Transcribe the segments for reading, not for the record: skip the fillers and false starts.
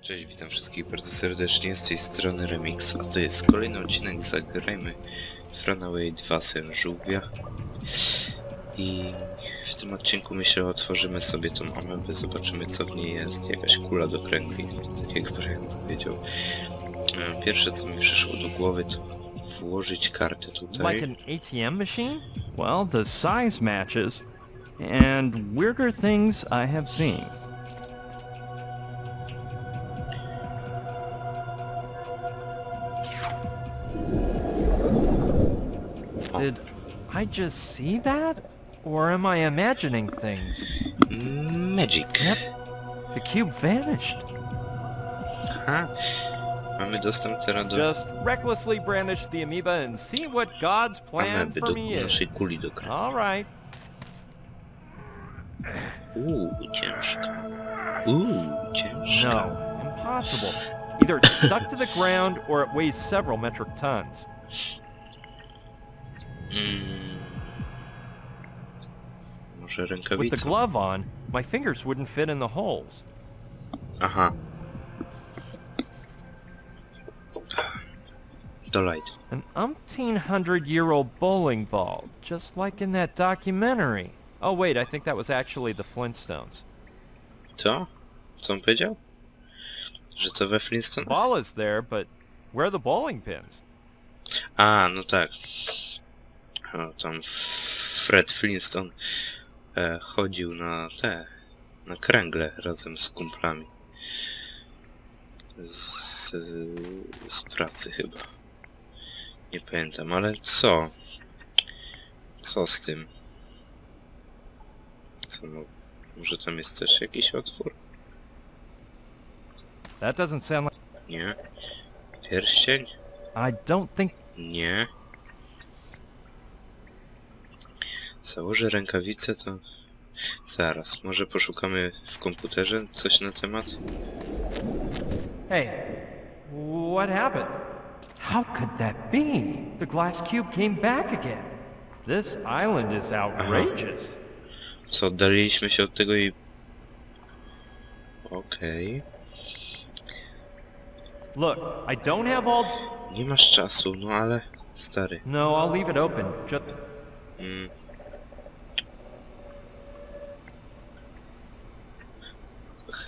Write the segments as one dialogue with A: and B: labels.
A: Cześć, witam wszystkich bardzo serdecznie, z tej strony Remix, a to jest kolejny odcinek Zagrajmy w Runaway 2 sen żółwia. I w tym odcinku myślę otworzymy sobie tą amebę, zobaczymy co w niej jest, jakaś kula do kręgli, tak jak Brian powiedział. Pierwsze co mi przyszło do głowy to włożyć kartę tutaj.
B: Like an ATM machine? Well, the size matches, and weirder things I have seen. Did I just see that? Or am I imagining things?
A: Magic.
B: Yep. The cube vanished.
A: Aha. Mamy dostęp teraz do
B: Just recklessly brandish the amoeba and see what God's plan
A: ameby,
B: for
A: do
B: me
A: naszej
B: is.
A: kuli do kręgli.
B: All right.
A: Ciężka. Ciężka.
B: No, impossible. Either it's stuck to the ground or it weighs several metric tons.
A: Może
B: With the
A: rękawica?
B: glove on, my fingers wouldn't fit in the holes.
A: Aha. Do light.
B: An umpteen-hundred-year-old bowling ball, just like in that documentary. Oh wait, I think that was actually the Flintstones.
A: Co? Co on powiedział? Że co we Flintstone?
B: Ball is there, but where are the bowling pins?
A: A, no tak. O, tam Fred Flintstone chodził na kręgle razem z kumplami. Z pracy chyba. Nie pamiętam, ale co? Co z tym? Co, no, może tam jest też jakiś otwór?
B: That doesn't sound like...
A: Nie. Pierścień?
B: I don't think...
A: Nie. Założę rękawicę, to... Zaraz, może poszukamy w komputerze coś na temat?
B: Hey, what happened? How could that be? The glass cube came back again. This island is outrageous.
A: Co, oddaliliśmy się od tego i... Okej.
B: Look, I don't have all...
A: Nie masz czasu, no ale... Stary.
B: No, I'll leave it open. Just...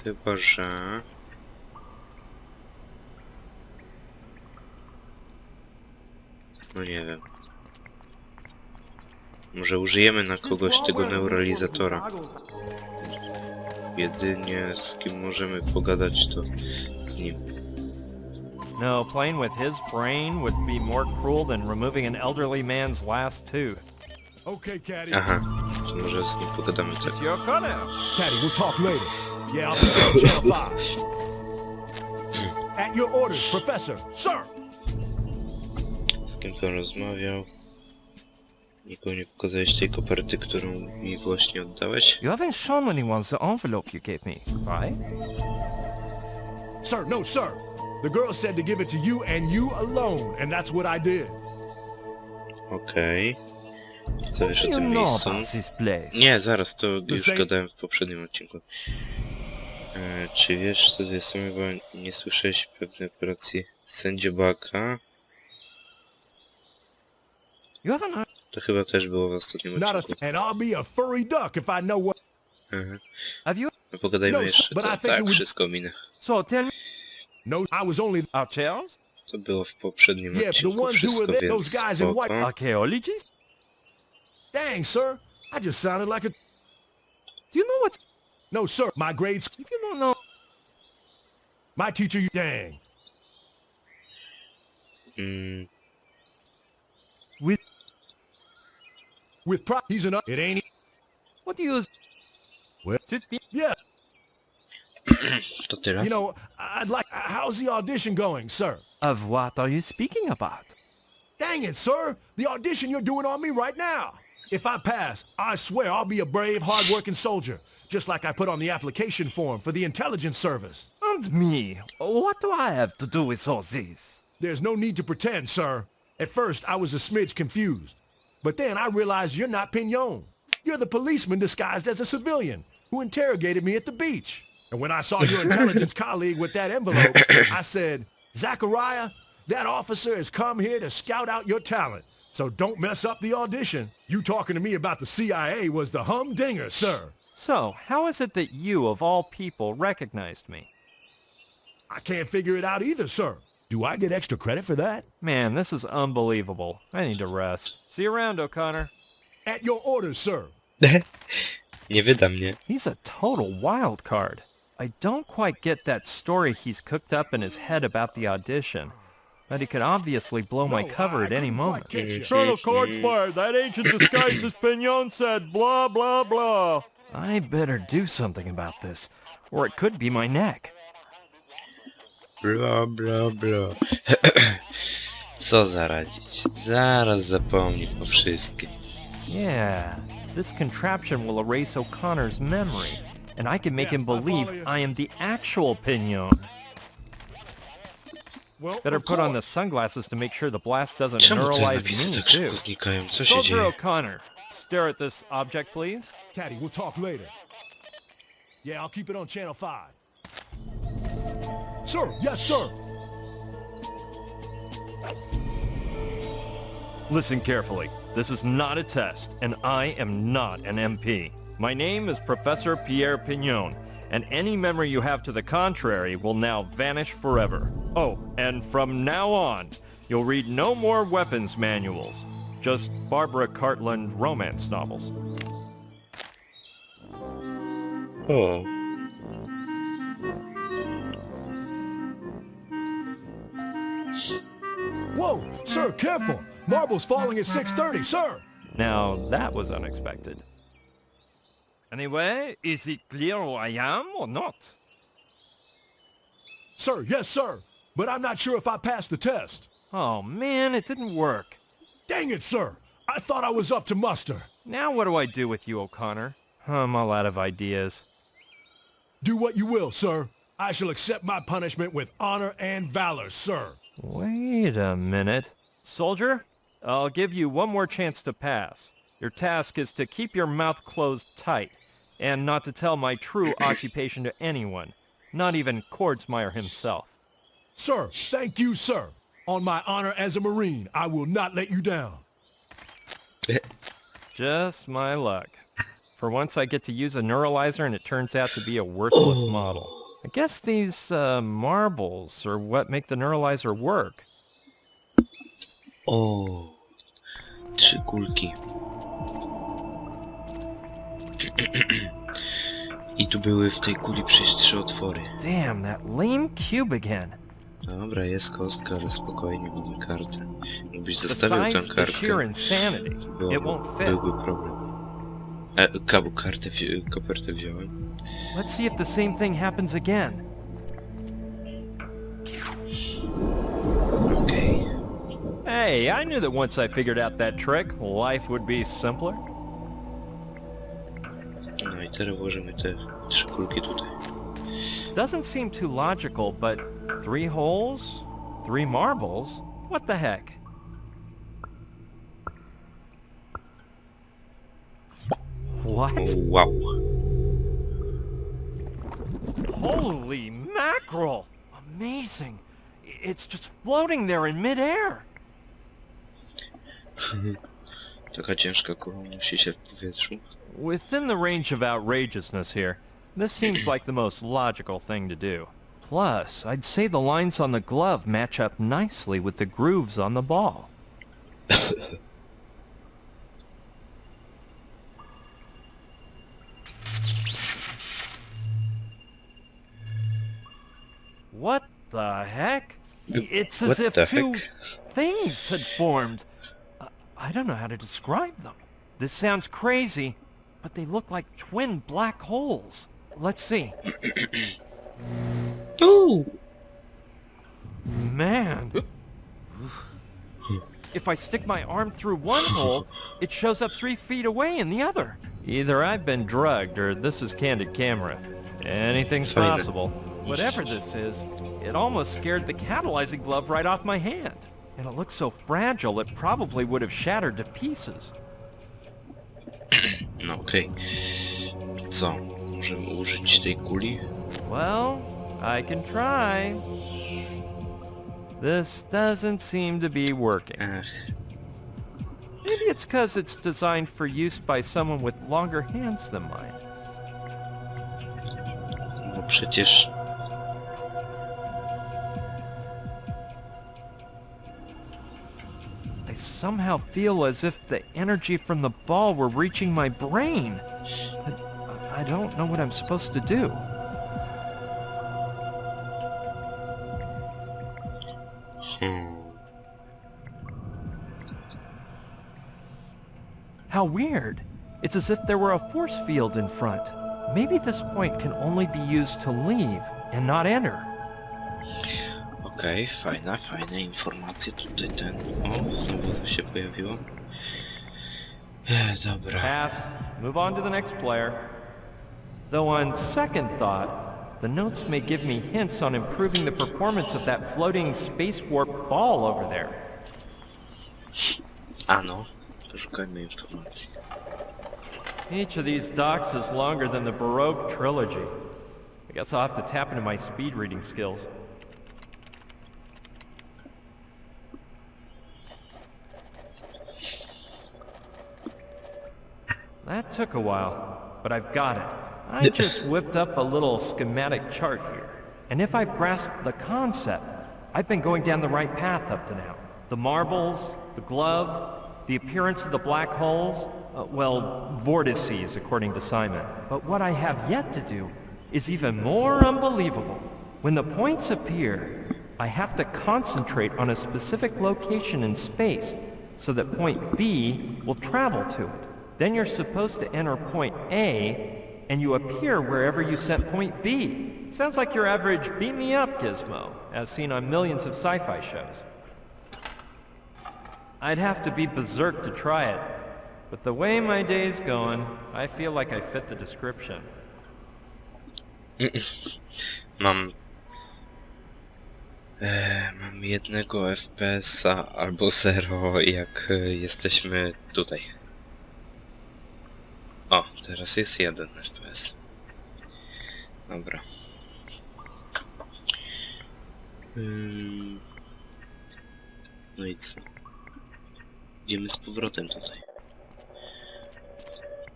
A: Chyba, że... No nie wiem. Może użyjemy na kogoś tego neuralizatora. Jedynie z kim możemy pogadać to z nim.
B: No, playing with his brain would be more cruel than removing an elderly man's last tooth.
C: Okay, Caddy.
A: Aha, to może z nim pogadamy tak.
B: It's your call now.
C: Caddy, we'll talk later. Yeah, I'll be there on Channel 5. At your orders, Professor. Sir!
A: Z kim pan rozmawiał? Nikomu nie pokazałeś tej koperty, którą mi właśnie oddałeś?
B: You haven't shown anyone the envelope you gave me, right?
C: Sir, no, sir. The girl said to give it to you and you alone, and that's what I did.
A: Okej. Co wiesz o
B: You
A: tym
B: know
A: miejscu?
B: about this place.
A: Nie, zaraz, to już
C: same-
A: gadałem w poprzednim odcinku. Czy wiesz co to jest? Bo nie słyszałeś pewnej operacji sędziobaka?
B: You haven't...
A: To chyba też było w ostatnim
C: Not a
A: odcinku.
C: and I'll be a furry duck if I know what...
A: Aha.
B: Have you...
A: No pogadajmy
C: No,
A: jeszcze,
C: but I
A: to,
C: think
A: tak,
C: it would-
A: wszystko minę.
B: So tell me...
C: No, I was only...
B: Archels?
A: To było w poprzednim
C: Yeah, the
A: odcinku,
C: ones who
A: wszystko,
C: were there,
A: więc
C: those guys in
A: spoko.
C: white-
B: Archaeologists?
C: Dang, sir. I just sounded like a...
B: Do you know what's...
C: No, sir. My grades...
B: If you don't know...
C: My teacher... Dang.
B: With...
C: With prop... He's an... It ain't...
B: What do you...
C: Well-
B: To be...
C: Yeah.
A: To tyle?
C: You know, I'd like... How's the audition going, sir?
B: Of what are you speaking about?
C: Dang it, sir! The audition you're doing on me right now! If I pass, I swear I'll be a brave, hard-working soldier, just like I put on the application form for the intelligence service.
B: And me? What do I have to do with all this?
C: There's no need to pretend, sir. At first, I was a smidge confused. But then I realized you're not Pignon. You're the policeman disguised as a civilian who interrogated me at the beach. And when I saw your intelligence colleague with that envelope, I said, Zachariah, that officer has come here to scout out your talent. So don't mess up the audition. You talking to me about the CIA was the humdinger, sir.
B: So, how is it that you, of all people, recognized me?
C: I can't figure it out either, sir. Do I get extra credit for that?
B: Man, this is unbelievable. I need to rest. See you around, O'Connor.
C: At your orders, sir.
A: Nie wyda mnie.
B: He's a total wild card. I don't quite get that story he's cooked up in his head about the audition. But he could obviously blow my cover at any moment.
C: Colonel
B: Cardsfire, that agent disguised as Pignon said blah, blah, blah. I better do something about this, or it could be my neck.
A: Bla bla bla. Co zaradzić? Zaraz zapomni po wszystkim.
B: Yeah, this contraption will erase O'Connor's memory, and I can make him believe I am the actual Pignon.
C: Well,
B: Better
C: of
B: put on
C: course.
B: the sunglasses to make sure the blast doesn't
A: Czemu te
B: neuralize
A: napisy
B: me,
A: tak
B: too.
A: szybko znikają? Co się
B: Soldier
A: dzieje?
B: O'Connor, stare at this object, please.
C: Caddy, we'll talk later. Yeah, I'll keep it on Channel 5. Sir, yes, sir.
B: Listen carefully. This is not a test, and I am not an MP. My name is Professor Pierre Pignon, and any memory you have to the contrary will now vanish forever. Oh, and from now on, you'll read no more weapons manuals, just Barbara Cartland romance novels.
A: O,
C: Whoa, sir, careful. Marble's falling at 6:30, sir.
B: Now, that was unexpected. Anyway, is it clear who I am or not?
C: Sir, yes, sir. But I'm not sure if I passed the test.
B: Oh man, it didn't work.
C: Dang it, sir. I thought I was up to muster.
B: Now what do I do with you, O'Connor? I'm all out of ideas.
C: Do what you will, sir. I shall accept my punishment with honor and valor, sir.
B: Wait a minute. Soldier, I'll give you one more chance to pass. Your task is to keep your mouth closed tight, and not to tell my true occupation to anyone, not even Kordsmeyer himself.
C: Sir, thank you, sir. On my honor as a Marine, I will not let you down.
B: Just my luck. For once I get to use a neuralizer and it turns out to be a worthless model. I guess these marbles are what make the neuralizer work.
A: O, 3 kulki. I tu były w tej kuli przecież 3 otwory.
B: Damn, that lame cube again.
A: Dobra, jest kostka, ale spokojnie, minim kartę. Jakbyś zostawił tę
B: Besides the sheer
A: kartkę,
B: insanity, it won't fit.
A: byłby problem. Kopertę wziąłem.
B: Let's see if the same thing happens again.
A: Okej.
B: Hey, I knew that once I figured out that trick, life would be simpler.
A: No i teraz włożymy te 3 kulki tutaj.
B: Doesn't seem too logical, but 3 holes? 3 marbles? What the heck? What?
A: Wow.
B: Holy mackerel! Amazing! It's just floating there in midair.
A: Taka ciężka kula musi się w powietrzu.
B: Within the range of outrageousness here, this seems like the most logical thing to do. Plus, I'd say the lines on the glove match up nicely with the grooves on the ball. What the heck? It's as
A: What
B: if
A: the
B: two
A: heck?
B: things had formed. I don't know how to describe them. This sounds crazy, but they look like twin black holes. Let's see.
A: Ooh.
B: Man. If I stick my arm through one hole, it shows up 3 feet away in the other. Either I've been drugged or this is candid camera. Anything's
A: Fine.
B: possible. Whatever this is, it almost scared the catalyzing glove right off my hand. And it looks so fragile it probably would have shattered to pieces.
A: No okej. Co? Możemy użyć tej kuli?
B: Well, I can try. This doesn't seem to be working.
A: Ech,
B: Maybe it's because it's designed for use by someone with longer hands than mine.
A: no przecież...
B: I somehow feel as if the energy from the ball were reaching my brain. But I don't know what I'm supposed to do. How weird. It's as if there were a force field in front. Maybe this point can only be used to leave and not enter.
A: Okej, fajne informacje tutaj ten... O, znowu się pojawiło. Dobra.
B: Pass. Move on to the next player. Though on second thought, the notes may give me hints on improving the performance of that floating space warp ball over there.
A: Ano, poszukajmy informacji.
B: Each of these docks is longer than the Baroque trilogy. I guess I'll have to tap into my speed reading skills. That took a while, but I've got it. I just whipped up a little schematic chart here. And if I've grasped the concept, I've been going down the right path up to now. The marbles, the glove, the appearance of the black holes, well, vortices according to Simon. But what I have yet to do is even more unbelievable. When the points appear, I have to concentrate on a specific location in space so that point B will travel to it. Then you're supposed to enter point A, and you appear wherever you sent point B. Sounds like your average beat-me-up gizmo, as seen on millions of sci-fi shows. I'd have to be berserk to try it, but the way my day's going, I feel like I fit the description.
A: Mam jednego FPS-a albo 0, jak jesteśmy tutaj. O, teraz jest 1 FPS. Dobra. No i co? Idziemy z powrotem tutaj.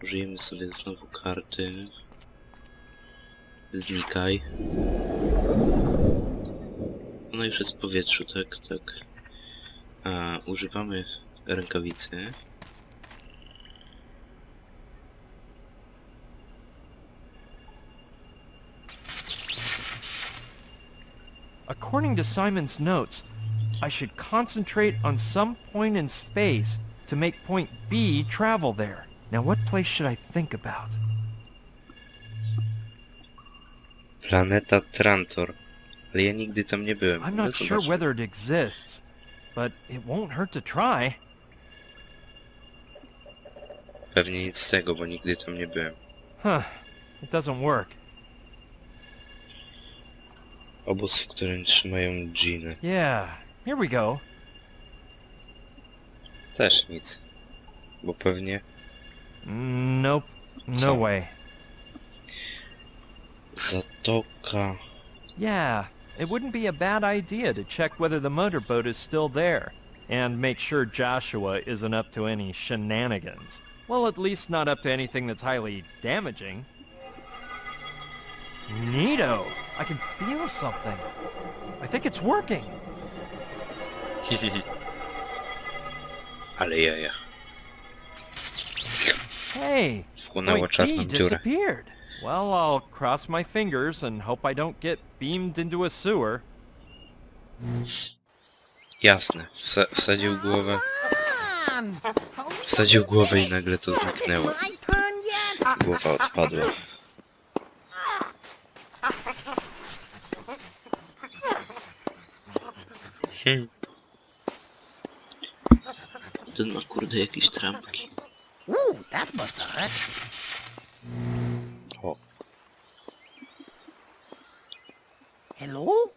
A: Użyjemy sobie znowu karty. Znikaj. Ona już jest w powietrzu, tak, tak. Używamy rękawicy.
B: According to Simon's notes, I should concentrate on some point in space to make point B travel there. Now what place should I think about?
A: Planeta Trantor. Ale ja nigdy tam nie byłem.
B: I'm not sure whether it exists, but it won't hurt to try.
A: Pewnie nic z tego, bo nigdy tam nie byłem.
B: Huh, it doesn't work.
A: Obóz, w którym trzymają dżiny.
B: Yeah, here we go.
A: Też nic. Bo pewnie...
B: Nope, no way.
A: Zatoka...
B: Yeah, it wouldn't be a bad idea to check whether the motorboat is still there, and make sure Joshua isn't up to any shenanigans. Well, at least not up to anything that's highly damaging. Neato! I can feel something. I think it's working.
A: Ale jaja.
B: Hey,
A: Wchłonęła
B: point B
A: czarną dziurę.
B: disappeared. Well, I'll cross my fingers and hope I don't get beamed into a sewer.
A: Jasne. Wsadził głowę i nagle to zniknęło. Głowa odpadła. Ten ma kurde jakieś trampki.
D: That must hurt.
A: O.
D: Hello?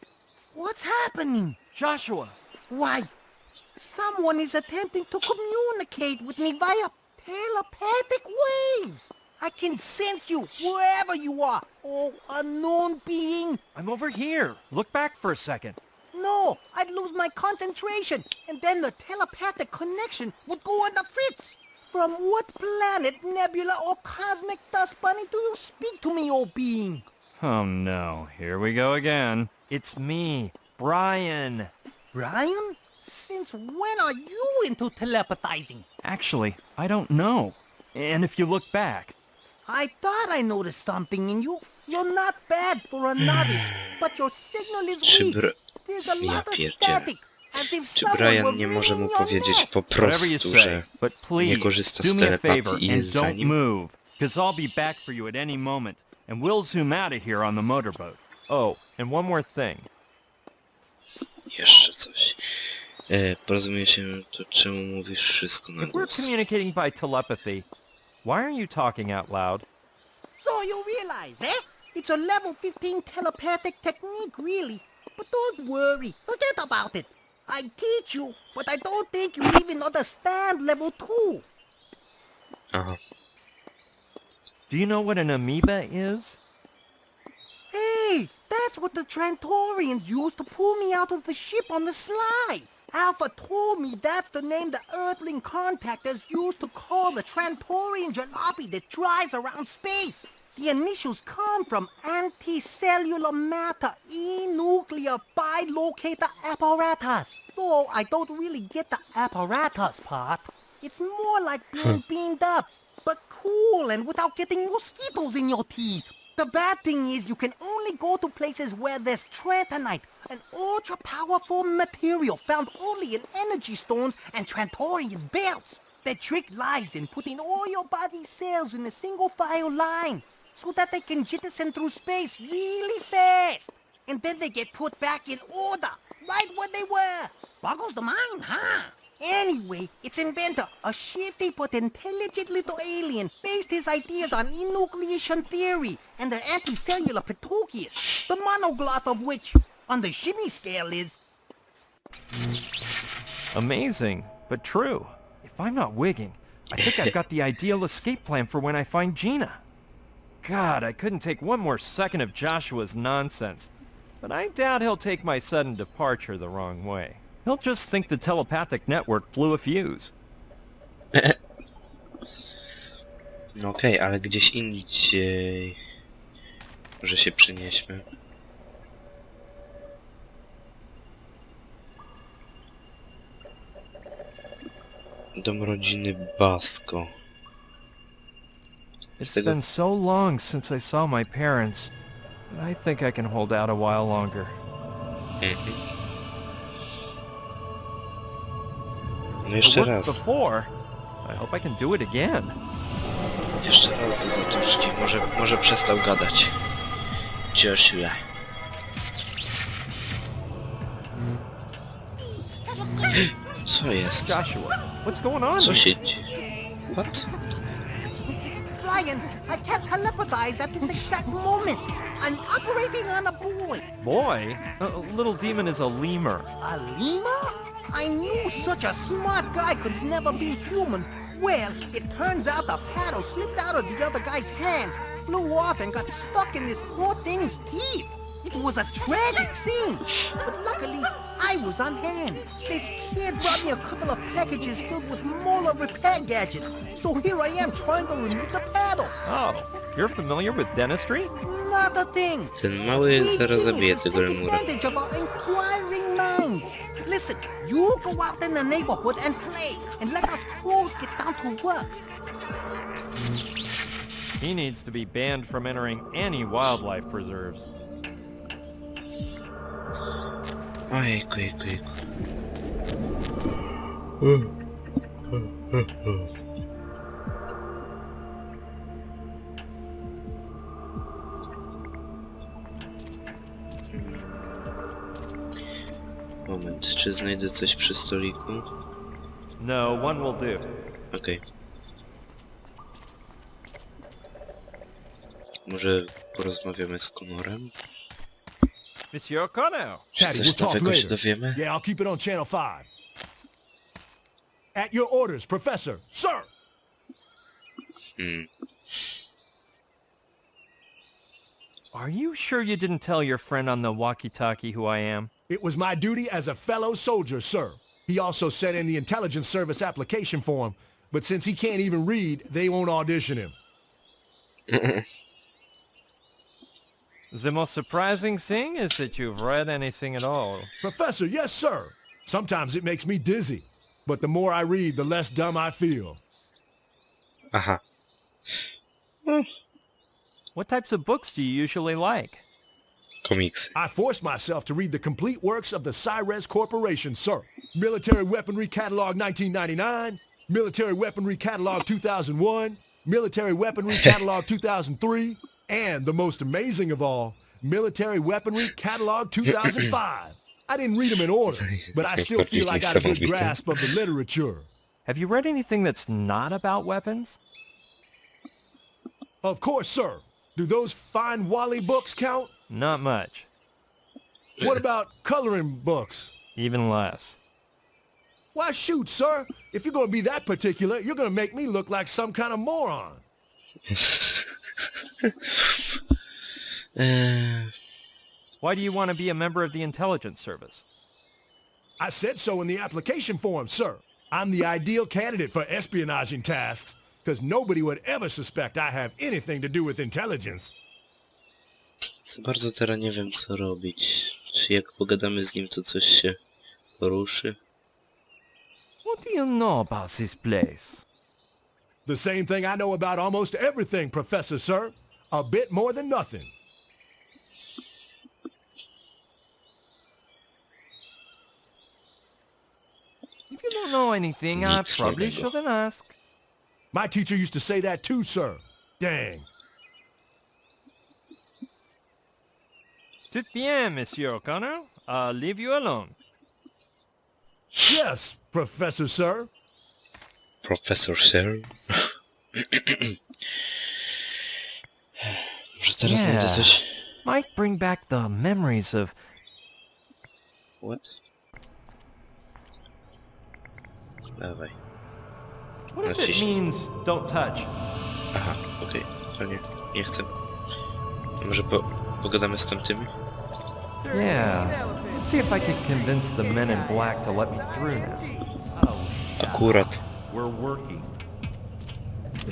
D: What's happening?
B: Joshua!
D: Why, someone is attempting to communicate with me via telepathic waves. I can sense you wherever you are. Oh, unknown being.
B: I'm over here. Look back for a second.
D: No, I'd lose my concentration, and then the telepathic connection would go on the fritz. From what planet, nebula, or cosmic dust bunny do you speak to me, oh being?
B: Oh no, here we go again. It's me, Brian.
D: Brian? Since when are you into telepathizing?
B: Actually, I don't know. And if you look back,
D: I thought I noticed something in you. You're not bad for a novice, but your signal is
A: Czy,
D: weak.
A: Br
D: There's a
A: Ja
D: lot of
A: pierdzielę.
D: static, as if
A: Czy
D: someone
A: Brian
D: were
A: nie może mu
D: wringing your
A: powiedzieć
D: neck.
A: po
B: whatever you
A: prostu,
B: say,
A: że
B: but
A: nie
B: please,
A: korzysta
B: do
A: z
B: me a favor
A: telepatii i
B: and
A: jest za
B: don't
A: nim?
B: move, because I'll be back for you at any moment, and we'll zoom out of here on the motorboat. Oh, and one more thing.
A: Jeszcze coś. Porozumie się, to czemu mówisz wszystko na
B: If we're
A: głos?
B: communicating by telepathy, why aren't you talking out loud?
D: So you realize, eh? It's a level 15 telepathic technique, really. But don't worry, forget about it. I teach you, but I don't think you even understand level 2.
A: Aha.
B: Do you know what an amoeba is?
D: Hey, that's what the Trantorians used to pull me out of the ship on the slide. Alpha told me that's the name the Earthling contactors used to call the Trantorian jalopy that drives around space. The initials come from anticellular matter e-nuclear bilocator apparatus. Though I don't really get the apparatus part. It's more like being beamed up, but cool and without getting mosquitoes in your teeth. The bad thing is you can only go to places where there's Trantonite, an ultra-powerful material found only in energy stones and Trantorian belts. The trick lies in putting all your body cells in a single file line so that they can jettison through space really fast. And then they get put back in order, right where they were. Boggles the mind, huh? Anyway, its inventor, a shifty but intelligent little alien, based his ideas on enucleation theory and the anticellular Petuchius, the monoglot of which, on the shimmy scale, is...
B: Amazing, but true. If I'm not wigging, I think I've got the ideal escape plan for when I find Gina. God, I couldn't take one more second of Joshua's nonsense. But I doubt he'll take my sudden departure the wrong way. He'll just think the telepathic network blew a fuse.
A: No okej, ale gdzieś indziej... Może się przenieśmy. Dom rodziny Basko.
B: It's been so long since I saw my parents, but I think I can hold out a while longer.
A: No
B: It
A: jeszcze
B: worked
A: raz.
B: before. I hope I can do it again.
A: Jeszcze raz do zatoczki. Może przestał gadać. Joshua. Co jest?
B: Joshua, what's going on
A: Co
B: here?
A: się dzieje? What?
D: Brian, I can't telepathize at this exact moment. I'm operating on a boy.
B: Boy, little demon is a lemur.
D: A lemur? I knew such a smart guy could never be human. Well, it turns out the paddle slipped out of the other guy's hands, flew off and got stuck in this poor thing's teeth. It was a tragic scene, but luckily I was on hand. This kid brought me a couple of packages filled with molar repair gadgets, so here I am trying to remove the paddle.
B: Oh, you're familiar with dentistry?
D: Not a thing.
A: Ten mały
D: We
A: zaraz zabije
D: geniuses
A: tego
D: take
A: lemura.
D: advantage of our inquiring minds. Listen, you go out in the neighborhood and play, and let us pros get down to work.
B: He needs to be banned from entering any wildlife preserves.
A: Ojejku, jejku, jejku. Moment, czy znajdę coś przy stoliku?
B: No, one will do.
A: Okej. Może porozmawiamy z Connorem?
B: Monsieur O'Connor.
A: Czy
C: Patty,
A: coś
C: we'll talk
A: nowego się
C: later.
A: dowiemy?
C: Yeah, I'll keep it on Channel 5. At your orders, Professor. Sir!
B: Are you sure you didn't tell your friend on the walkie-talkie who I am?
C: It was my duty as a fellow soldier, sir. He also sent in the intelligence service application form, but since he can't even read, they won't audition him.
B: The most surprising thing is that you've read anything at all.
C: Professor, yes, sir. Sometimes it makes me dizzy, but the more I read, the less dumb I feel.
A: Aha.
B: What types of books do you usually like?
A: Komiksy.
C: I forced myself to read the complete works of the Cyrez Corporation, sir. Military Weaponry Catalog 1999, Military Weaponry Catalog 2001, Military Weaponry Catalog 2003, and the most amazing of all, Military Weaponry Catalog 2005. I didn't read them in order, but I still feel I got a good grasp of the literature.
B: Have you read anything that's not about weapons?
C: Of course, sir. Do those fine Wally books count?
B: Not much.
C: What about coloring books?
B: Even less.
C: Why, shoot, sir. If you're going to be that particular, you're going to make me look like some kind of moron.
B: Why do you want to be a member of the intelligence service?
C: I said so in the application form, sir. I'm the ideal candidate for espionaging tasks, because nobody would ever suspect I have anything to do with intelligence.
A: Za bardzo teraz nie wiem co robić. Czy jak pogadamy z nim to coś się poruszy?
B: What do you know about this place?
C: The same thing I know about almost everything, Professor, sir. A bit more than nothing.
B: If you don't know anything, I
A: Nic
B: probably
A: nowego.
B: shouldn't ask.
C: My teacher used to say that too, sir. Dang.
B: Tout bien, Monsieur O'Connor. I'll leave you alone.
C: Yes, Professor, sir.
A: Professor Sir? Może teraz będę coś...
B: Might bring back the memories of...
A: What? Dawaj.
B: What if it means don't touch?
A: Aha, okej. To nie chcę. Może pogadamy z tamtymi?
B: Yeah. Let's see if I can convince the men in black to let me through now.
A: Akurat.
E: We're working.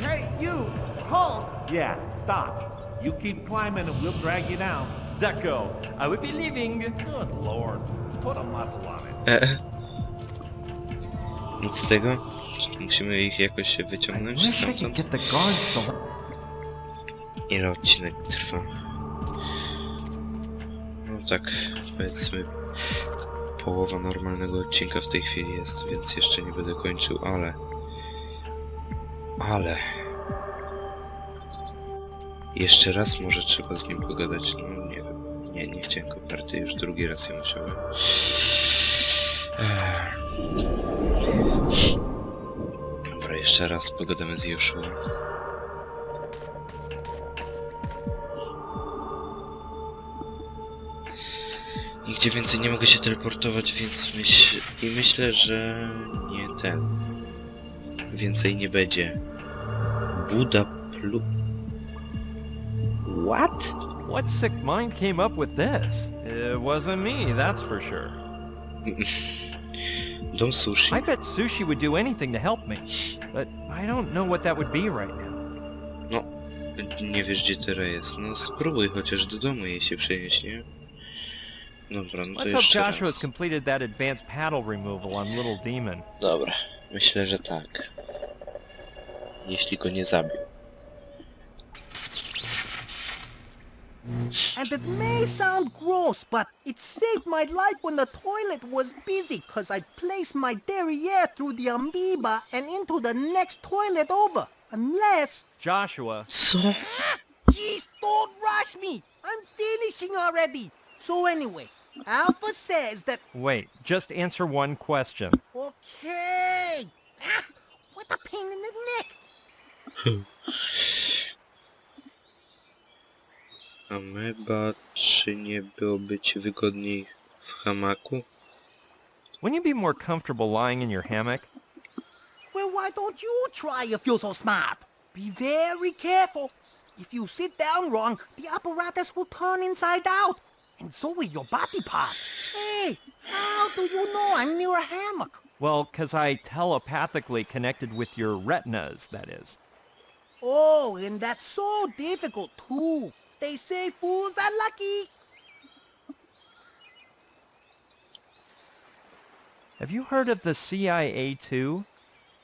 D: Hey, you! Hold!
E: Yeah, stop. You keep climbing and we'll drag you down.
B: Deco, I will be leaving.
E: Good lord. Put a muzzle on it.
A: Nic z tego? Musimy ich jakoś się
B: I
A: wyciągnąć
B: wish I could
A: stamtąd?
B: get the guards to...
A: Ile odcinek trwa? No tak, powiedzmy połowa normalnego odcinka w tej chwili jest, więc jeszcze nie będę kończył, ale... Jeszcze raz może trzeba z nim pogadać, no nie wiem, nie chciałem koperty, już drugi raz ją musiałem. Dobra, jeszcze raz pogadamy z Joshua. Nigdzie więcej nie mogę się teleportować, więc myślę, że nie ten. Więcej nie będzie. Buda plu... What?
B: What sick mind came up with this? It wasn't me, that's for sure.
A: Dom sushi.
B: I bet Sushi would do anything to help me, but I don't know what that would be right now.
A: No, nie wiesz gdzie teraz jest. No spróbuj chociaż do domu jej się przenieść, nie? Dobra, no to
B: Let's hope
A: jeszcze
B: Joshua has
A: raz.
B: completed that advanced paddle removal on Little Demon.
A: Dobra, myślę, że tak. Jeśli go nie zabił.
D: And it may sound gross, but it saved my life when the toilet was busy, cause I'd place my derriere through the amoeba and into the next toilet over. Unless...
B: Joshua,
A: Co?
D: Jeez, don't rush me! I'm finishing already! So anyway, Alpha says that...
B: wait, just answer one question.
D: Okay! Ah, what a pain in the neck!
A: Ameba, czy nie byłoby ci wygodniej w hamaku?
B: Wouldn't you be more comfortable lying in your hammock?
D: Well, why don't you try if you're so smart? Be very careful. If you sit down wrong, the apparatus will turn inside out. And so will your body parts. Hey, how do you know I'm near a hammock?
B: Well, 'cause I telepathically connected with your retinas, that is.
D: Oh, and that's so difficult too. They say fools are lucky.
B: Have you heard of the CIA too?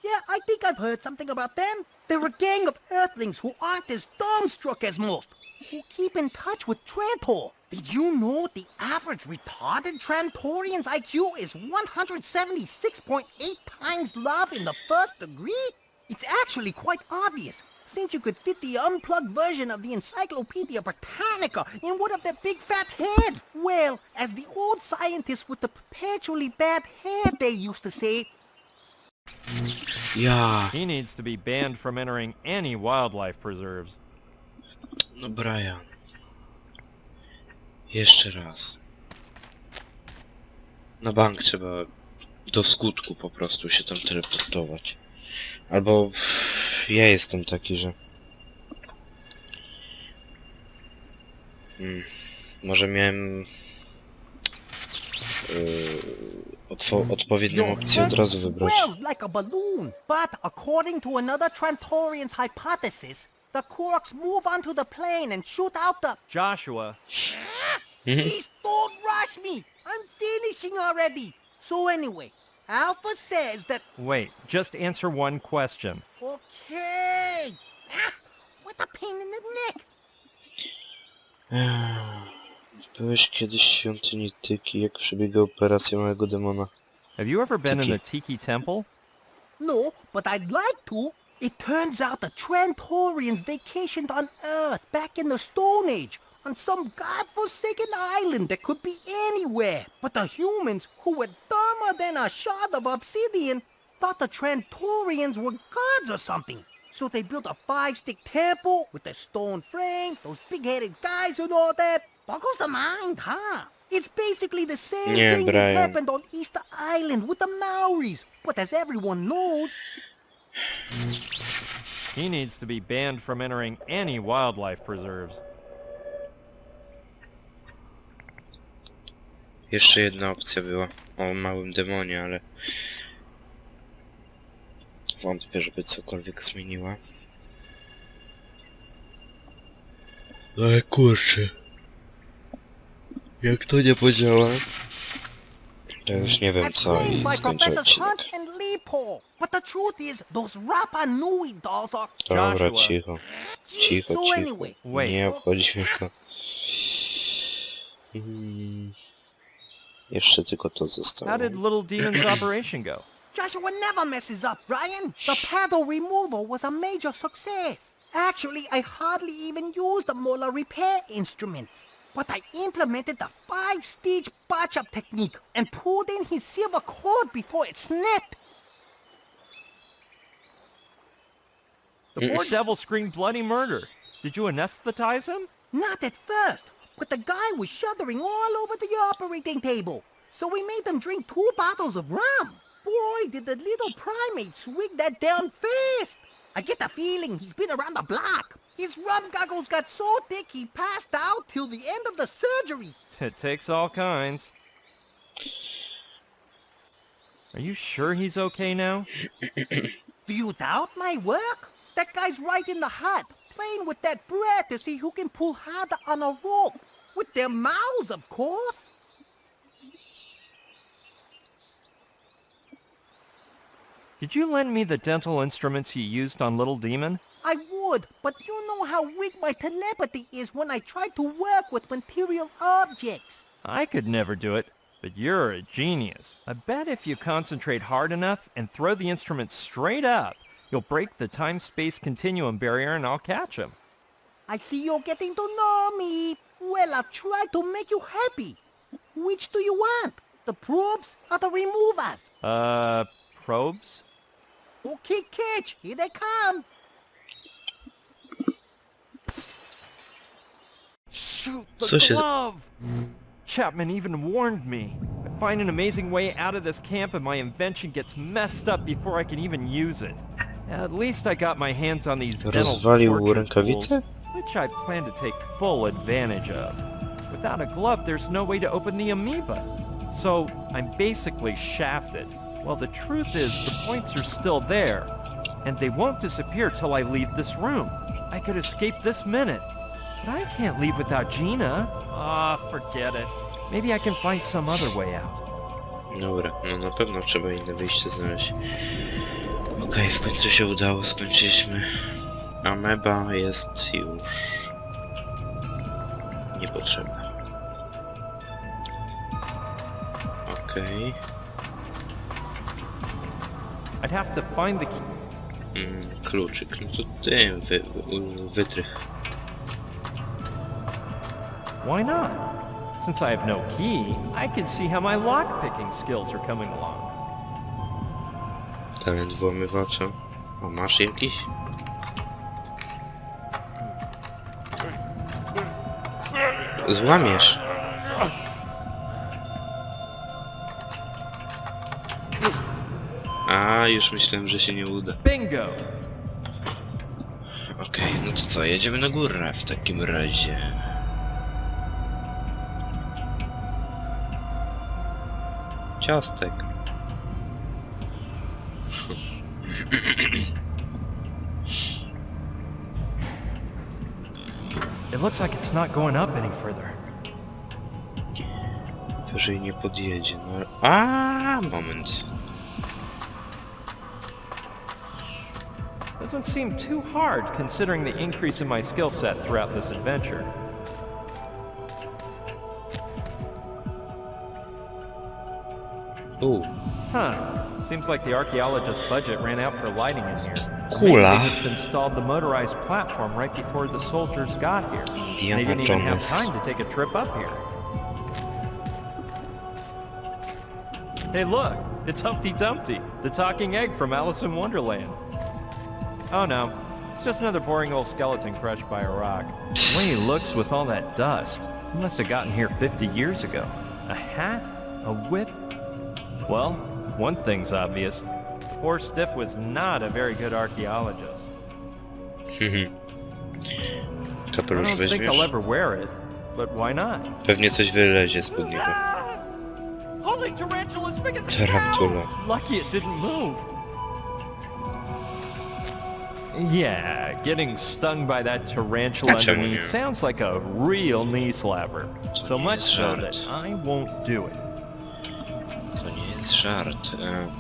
D: Yeah, I think I've heard something about them. They're a gang of Earthlings who aren't as dumbstruck as most, who keep in touch with Trantor. Did you know the average retarded Trantorian's IQ is 176.8 times love in the first degree? It's actually quite obvious, since you could fit the unplugged version of the Encyclopedia Britannica in one of their big fat heads. Well, as the old scientists with the perpetually bad hair day used to say,
A: Ja,
B: He needs to be banned from entering any wildlife preserves.
A: no Brian. Jeszcze raz. Na bank trzeba do skutku po prostu się tam teleportować. Albo ja jestem taki, że... Może miałem... odpowiednią opcję od razu wybrać.
D: swells like a balloon, but according to another Trantorian's hypothesis, the corks move onto the plane and shoot out the...
B: Joshua,
D: Please don't rush me! I'm finishing already! So anyway, Alpha says that...
B: wait, just answer one question.
D: Okay! Ah, what a pain in the neck!
A: Byłeś kiedyś w świątyni Tyki, jak przebiega operacja małego demona.
B: Have you ever been in
A: Tiki.
B: the Tiki Temple?
D: No, but I'd like to. It turns out the Trantorians vacationed on Earth back in the Stone Age, on some godforsaken island that could be anywhere. But the humans, who were dumber than a shard of obsidian, thought the Trantorians were gods or something. So they built a 5-stick temple with the stone frame, those big-headed guys and all that. Boggles the mind, huh? It's basically the same
A: Yeah,
D: thing that
A: Brian.
D: happened on Easter Island with the Maoris. But as everyone knows,
B: He needs to be banned from entering any wildlife preserves.
A: Jeszcze jedna opcja była o małym demonie, ale... wątpię, żeby cokolwiek zmieniła. Ale kurczę... jak to nie podziała... to już nie wiem co
D: explained
A: i
D: by
A: skończę
D: Professors
A: odcinek.
D: Hunt and Leopold. But the truth is, those Rapa Nui dolls are...
A: Dobra,
B: Joshua.
A: cicho.
D: Geez,
A: Cicho,
D: so
A: cicho.
D: anyway,
B: Wait.
A: Nie obchodzi mnie to. Jeszcze tylko to zostało.
B: How did Little Demon's operation go?
D: Joshua never messes up, Brian. The paddle removal was a major success. Actually, I hardly even used the molar repair instruments. But I implemented the 5-stage batch-up technique and pulled in his silver cord before it snapped.
B: The poor devil screamed bloody murder. Did you anesthetize him?
D: Not at first, but the guy was shuddering all over the operating table. So we made them drink 2 bottles of rum. Boy, did the little primate swig that down fast. I get the feeling he's been around the block. His rum goggles got so thick he passed out till the end of the surgery.
B: It takes all kinds. Are you sure he's okay now?
D: Do you doubt my work? That guy's right in the hut, playing with that bread to see who can pull harder on a rope. With their mouths, of course.
B: Did you lend me the dental instruments you used on Little Demon?
D: I would, but you know how weak my telepathy is when I try to work with material objects.
B: I could never do it, but you're a genius. I bet if you concentrate hard enough and throw the instrument straight up, you'll break the time-space continuum barrier and I'll catch him.
D: I see you're getting to know me. Well, I'll try to make you happy. Which do you want? The probes or the removers?
B: Probes?
D: Okay, catch. Here they come.
B: Shoot the
A: Co się-
B: glove! Chapman even warned me. I find an amazing way out of this camp and my invention gets messed up before I can even use it. At least I got my hands on these dental
A: Rozwalił
B: torture
A: rękawicę?
B: tools. which I plan to take full advantage of. Without a glove, there's no way to open the amoeba. So I'm basically shafted. Well, the truth is, the points are still there, and they won't disappear till I leave this room. I could escape this minute, but I can't leave without Gina. Forget it. Maybe I can find some other way out.
A: Dobra, no na pewno trzeba inne wyjście znaleźć. Okej, w końcu się udało, skończyliśmy. Ameba jest już niepotrzebna. Okej.
B: I'd have to find the key.
A: Kluczyk, no to ty, wytrych.
B: Why not? Since I have no key, I can see how my lock-picking skills are coming along.
A: Talent włamywacza. O, masz jakiś? Złamiesz. A, już myślałem, że się nie uda.
B: Bingo!
A: Okej, no to co, jedziemy na górę w takim razie. Ciastek.
B: It looks like it's not going up any further.
A: Wyżej nie podjedzie, no... A, moment.
B: Doesn't seem too hard considering the increase in my skill set throughout this adventure. Huh. Seems like the archaeologist's budget ran out for lighting in here. Maybe
A: Kula.
B: they just installed the motorized platform right before the soldiers got here. They didn't even have
A: Jones.
B: time to take a trip up here. Hey look, it's Humpty Dumpty, the talking egg from Alice in Wonderland. Oh no, it's just another boring old skeleton crushed by a rock. The way he looks with all that dust, he must have gotten here 50 years ago. A hat? A whip? Well, one thing's obvious. Poor Stiff was not a very good archaeologist. I
A: Kapelusz
B: don't think I'll
A: weźmiesz?
B: ever wear it, but why not?
A: Pewnie coś wylezie spod niego.
B: Holy tarantula as big as a
A: Tarantula.
B: cow! Lucky it didn't move. Yeah, getting stung by that tarantula
A: Dlaczego
B: underneath
A: nie?
B: sounds like a real knee slapper. So
A: nie
B: much
A: jest
B: so
A: żart.
B: that I won't do it.
A: To nie jest żart.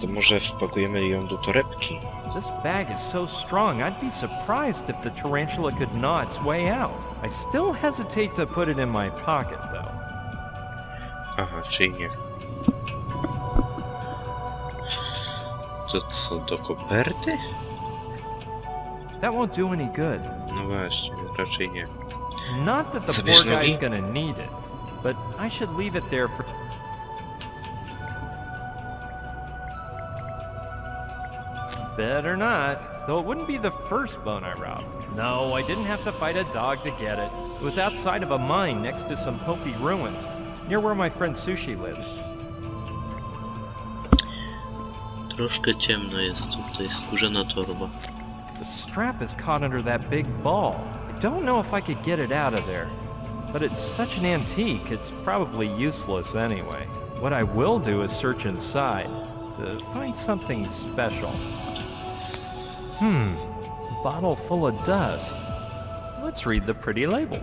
A: To może wpakujemy ją do torebki?
B: This bag is so strong, I'd be surprised if the tarantula could gnaw its way out. I still hesitate to put it in my pocket, though.
A: Aha, czyli nie. To co, do koperty?
B: That won't do any good.
A: No właśnie, raczej nie.
B: Not that the
A: Zabierz
B: poor guy's
A: nogi?
B: gonna need it, but I should leave it there for... Better not, though it wouldn't be the first bone I robbed. No, I didn't have to fight a dog to get it. It was outside of a mine next to some Hopi ruins, near where my friend Sushi lives.
A: Troszkę ciemno jest tutaj, skórzana torba.
B: The strap is caught under that big ball. I don't know if I could get it out of there. But it's such an antique, it's probably useless anyway. What I will do is search inside to find something special. A bottle full of dust. Let's read the pretty label.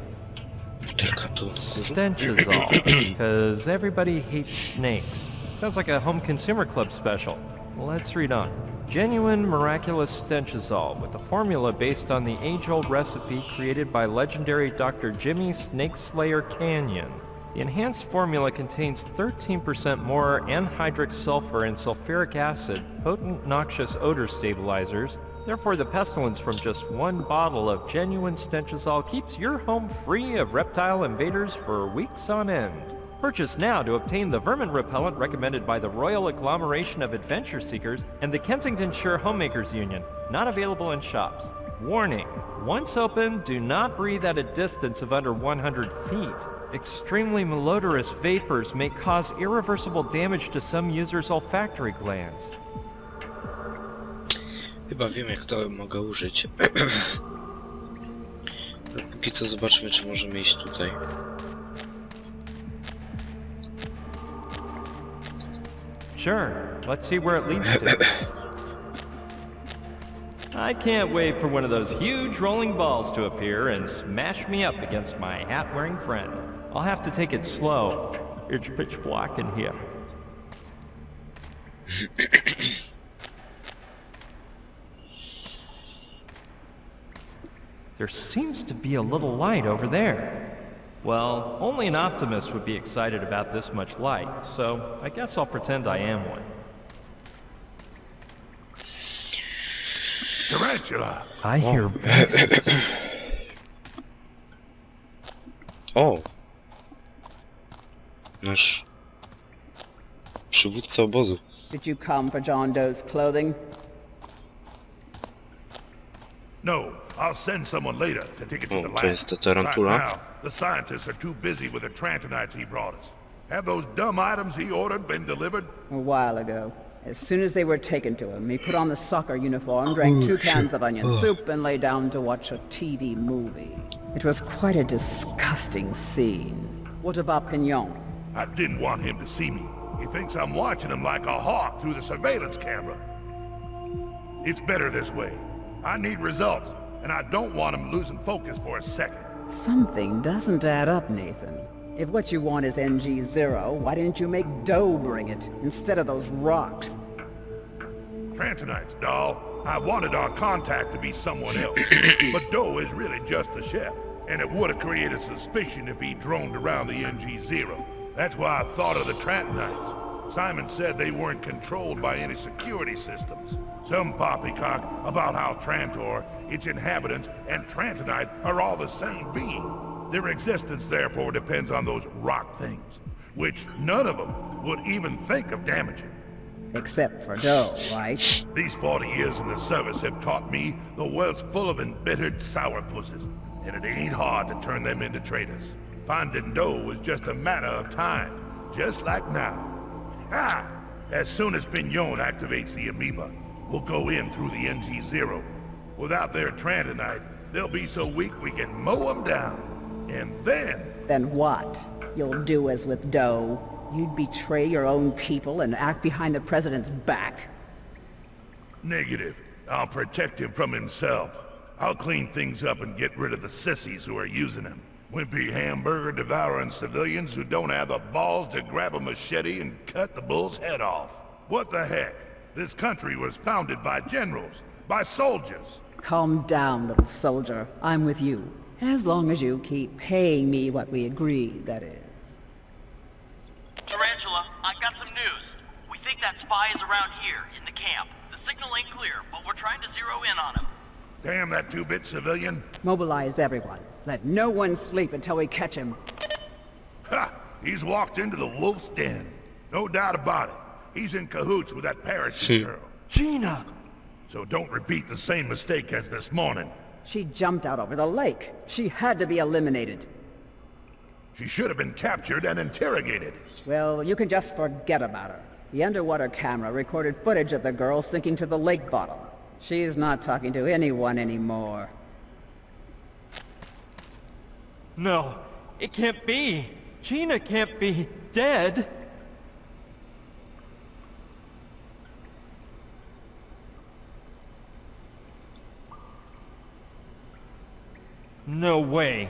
A: Butelka pełna kurzu.
B: Stenchazole, because everybody hates snakes. Sounds like a home consumer club special. Let's read on. Genuine miraculous stenchazole with a formula based on the age-old recipe created by legendary Dr. Jimmy Snake Slayer Canyon. The enhanced formula contains 13% more anhydrous sulfur and sulfuric acid, potent noxious odor stabilizers. Therefore, the pestilence from just one bottle of genuine stenchazole keeps your home free of reptile invaders for weeks on end. Purchase now to obtain the vermin repellent recommended by the Royal Agglomeration of Adventure Seekers and the Kensingtonshire Homemakers Union. Not available in shops. Warning: once opened, do not breathe at a distance of under 100 feet. Extremely malodorous vapors may cause irreversible damage to some users' olfactory glands.
A: Chyba wiem, jak to mogę użyć. Póki co zobaczmy, czy możemy iść tutaj.
B: Sure, let's see where it leads to. I can't wait for one of those huge rolling balls to appear and smash me up against my hat-wearing friend. I'll have to take it slow. It's pitch black in here. There seems to be a little light over there. Well, only an optimist would be excited about this much light, so I guess I'll pretend I am one.
C: Tarantula!
B: I hear voices.
A: O! Nasz przywódca obozu.
F: Did you come for John Doe's clothing?
C: No, I'll send someone later to take it to
A: O,
C: the
A: to
C: lab.
A: jest ta tarantula?
C: Right now, the scientists are too busy with the Trantonites he brought us. Have those dumb items he ordered been delivered?
F: A while ago. As soon as they were taken to him, he put on the soccer uniform, drank 2 cans of onion soup, and lay down to watch a TV movie. It was quite a disgusting scene. What about Pignon?
C: I didn't want him to see me. He thinks I'm watching him like a hawk through the surveillance camera. It's better this way. I need results, and I don't want him losing focus for a second.
F: Something doesn't add up, Nathan. If what you want is NG0, why didn't you make Doe bring it, instead of those rocks?
C: Trantonites, doll. I wanted our contact to be someone else, but Doe is really just the chef, and it would have created suspicion if he droned around the NG0. That's why I thought of the Trantonites. Simon said they weren't controlled by any security systems. Some poppycock about how Trantor, its inhabitants, and Trantonite are all the same being. Their existence therefore depends on those rock things, which none of them would even think of damaging.
F: Except for Doe, right?
C: These 40 years in the service have taught me the world's full of embittered sourpusses, and it ain't hard to turn them into traitors. Finding Doe was just a matter of time, just like now. Ha! As soon as Pignon activates the amoeba, we'll go in through the NG0. Without their Trantonite, they'll be so weak we can mow them down. And then...
F: Then what? You'll do as with Doe? You'd betray your own people and act behind the president's back?
C: Negative. I'll protect him from himself. I'll clean things up and get rid of the sissies who are using him. Wimpy hamburger-devouring civilians who don't have the balls to grab a machete and cut the bull's head off. What the heck? This country was founded by generals, by soldiers.
F: Calm down, little soldier. I'm with you. As long as you keep paying me what we agreed, that is.
G: Tarantula, I got some news. We think that spy is around here, in the camp. The signal ain't clear, but we're trying to zero in on him.
C: Damn that two-bit civilian.
F: Mobilize everyone. Let no one sleep until we catch him.
C: Ha! He's walked into the wolf's den. No doubt about it. He's in cahoots with that parachute girl.
B: Gina!
C: So don't repeat the same mistake as this morning.
F: She jumped out over the lake. She had to be eliminated.
C: She should have been captured and interrogated.
F: Well, you can just forget about her. The underwater camera recorded footage of the girl sinking to the lake bottom. She's not talking to anyone anymore.
B: No, it can't be. Gina can't be dead. No way.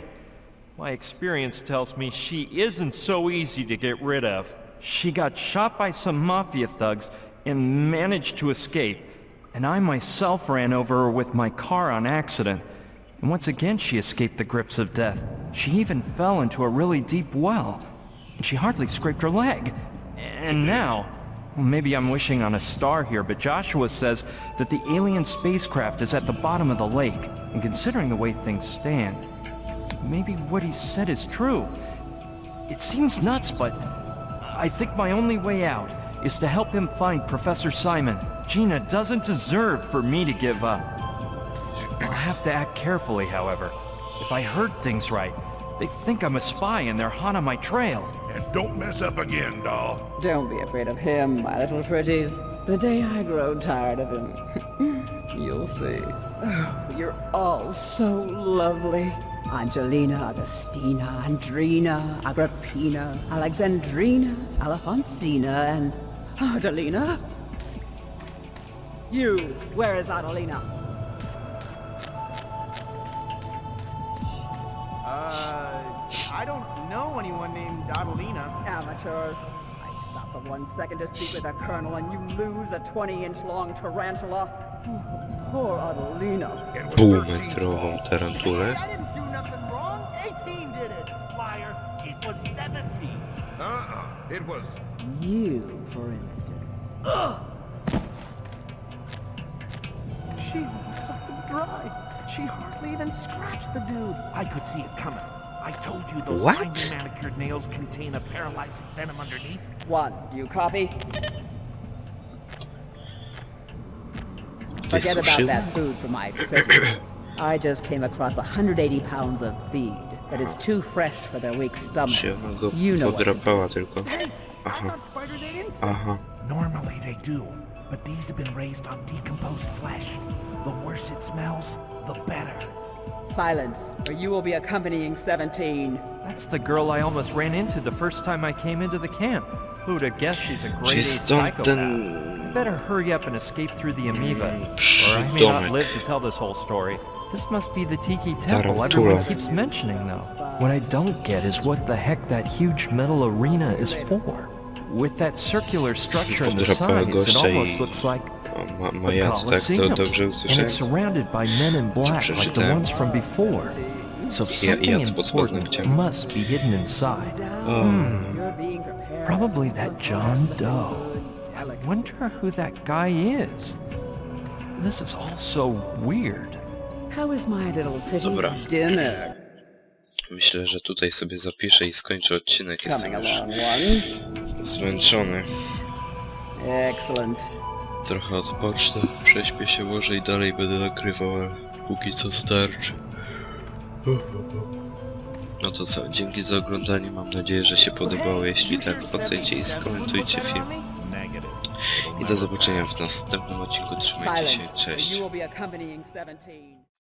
B: My experience tells me she isn't so easy to get rid of. She got shot by some mafia thugs and managed to escape, and I myself ran over her with my car on accident. And once again she escaped the grips of death. She even fell into a really deep well, and she hardly scraped her leg. And now, well, maybe I'm wishing on a star here, but Joshua says that the alien spacecraft is at the bottom of the lake, and considering the way things stand, maybe what he said is true. It seems nuts, but I think my only way out is to help him find Professor Simon. Gina doesn't deserve for me to give up. I'll have to act carefully, however. If I heard things right, they think I'm a spy and they're hot on my trail.
C: And don't mess up again, doll.
F: Don't be afraid of him, my little pretties. The day I grow tired of him, you'll see. Oh, you're all so lovely. Angelina, Augustina, Andrina, Agrippina, Alexandrina, Alfonsina, and Adelina? You, where is Adelina?
D: I don't know anyone named Adelina.
F: Amateurs. I stop for 1 second to speak with the colonel and you lose a 20-inch long tarantula. Poor Adelina.
A: Półmetrową tarantulę.
D: I didn't do nothing wrong. 18 did it.
E: Liar, it was 17.
H: It was.
F: You, for instance.
D: She sucked him dry. She hardly even scratched the dude.
E: I could see it coming. I told you those
A: What?
E: finely manicured nails contain a paralyzing venom underneath.
F: 1, do you copy? Forget about
A: Wysuszył?
F: that food for my prisoners. I just came across 180 pounds of feed, but it's too fresh for their weak stomachs.
A: Się ona go
F: You know what to do.
A: podrapała tylko.
D: Hey, I
A: Aha,
D: thought spiders ate insects.
A: aha.
E: Normally they do, but these have been raised on decomposed flesh. The worse it smells, the better.
F: Silence, or you will be accompanying 17.
B: That's the girl I almost ran into the first time I came into the camp. Who'd have guessed she's a grade
A: Czyli
B: A
A: stąd
B: psychopath?
A: ten...
B: Better hurry up and escape through the amoeba, or I may not
A: przydomek.
B: live to tell this whole story. This must be the Tiki Temple
A: Tarantula.
B: everyone keeps mentioning, though. What I don't get is what the heck that huge metal arena is for. With that circular structure in the
A: Podrapała
B: sides, it
A: gościa
B: almost
A: i...
B: looks like
A: Ma
B: a
A: jad, tak? To
B: Coliseum,
A: dobrze
B: and it's
A: usłyszałem?
B: surrounded by men in black like the
A: przeczytałem?
B: ones from before. So something
A: jad pod
B: important
A: paznokciem.
B: must be hidden inside.
F: You're being prepared.
B: Probably that John Doe. I wonder who that guy is. This is all so weird.
F: How is my little
A: Dobra.
F: pretty's dinner?
A: Myślę, że tutaj sobie zapiszę i skończę odcinek. Jestem
F: Coming
A: już
F: along, one.
A: zmęczony.
F: Excellent.
A: Trochę odpocznę, prześpię się może i dalej będę nagrywał, ale póki co starczy. No to co, dzięki za oglądanie, mam nadzieję, że się podobało. Jeśli tak, ocencie i skomentujcie film.
E: Negative.
A: I do zobaczenia w następnym odcinku. Trzymajcie się,
F: Silence, or
A: cześć.
F: you will be accompanying 17.